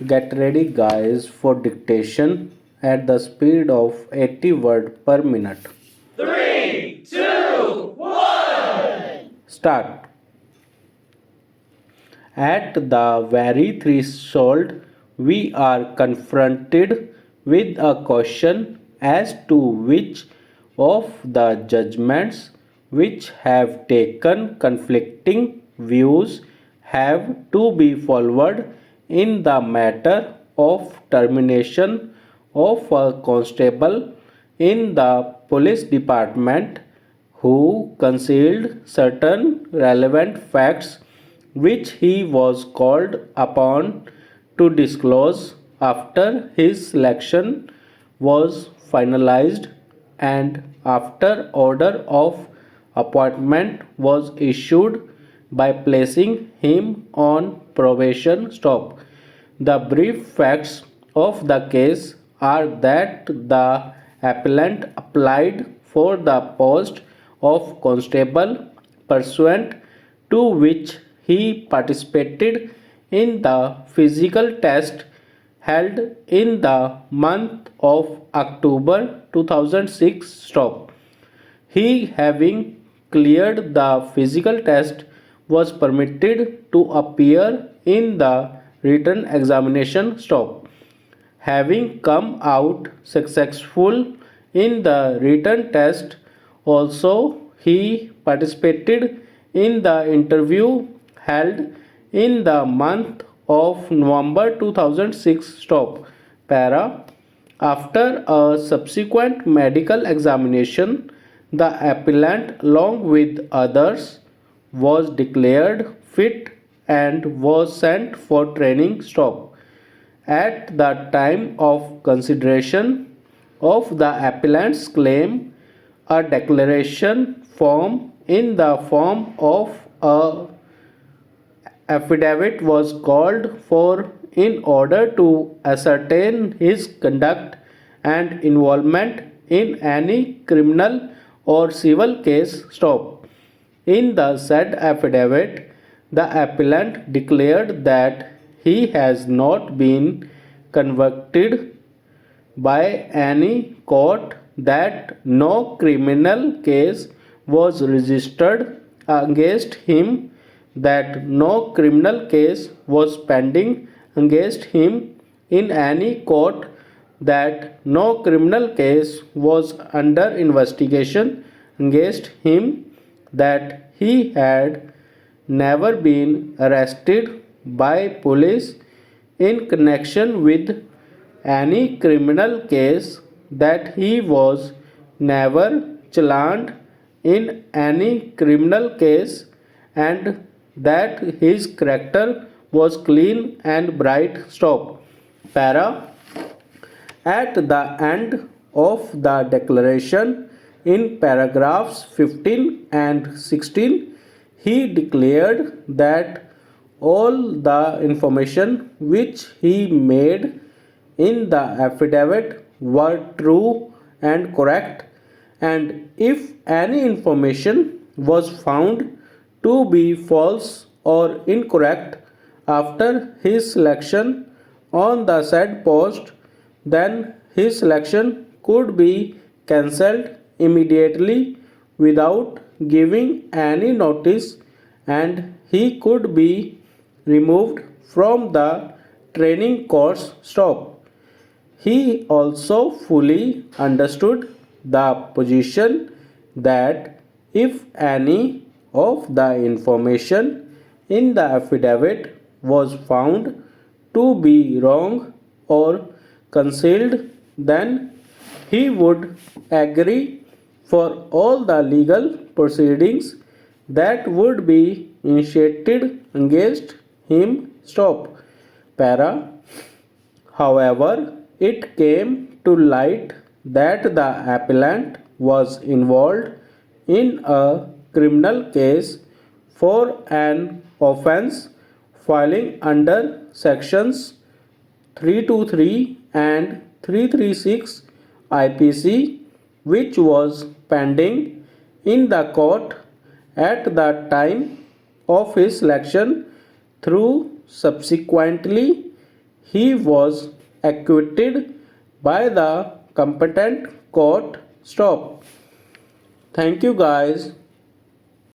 Get ready, guys, for dictation at the speed of 80 words per minute. 3, 2, 1. Start. At the very threshold, we are confronted with a question as to which of the judgments which have taken conflicting views have to be followed in the matter of termination of a constable in the police department who concealed certain relevant facts which he was called upon to disclose after his selection was finalized and after order of appointment was issued by placing him on probation stop. The brief facts of the case are that the appellant applied for the post of constable pursuant to which he participated in the physical test held in the month of October 2006 stop. He, having cleared the physical test, was permitted to appear in the written examination stop. Having come out successful in the written test, also he participated in the interview held in the month of November 2006 stop. Para. After a subsequent medical examination, the appellant, along with others, was declared fit and was sent for training stop. At the time of consideration of the appellant's claim, a declaration form in the form of a affidavit was called for in order to ascertain his conduct and involvement in any criminal or civil case stop. In the said affidavit, the appellant declared that he has not been convicted by any court, that no criminal case was registered against him, that no criminal case was pending against him in any court, that no criminal case was under investigation against him, that he had never been arrested by police in connection with any criminal case, that he was never challaned in any criminal case, and that his character was clean and bright stop. Para. At the end of the declaration, in paragraphs 15 and 16, he declared that all the information which he made in the affidavit were true and correct, and if any information was found to be false or incorrect after his selection on the said post, then his selection could be cancelled immediately without giving any notice, and he could be removed from the training course stop. He also fully understood the position that if any of the information in the affidavit was found to be wrong or concealed, then he would agree for all the legal proceedings that would be initiated against him stop. Para. However, it came to light that the appellant was involved in a criminal case for an offence filing under sections 323 and 336 IPC, which was pending in the court at the time of his selection, through subsequently He was acquitted by the competent court. Stop. Thank you guys.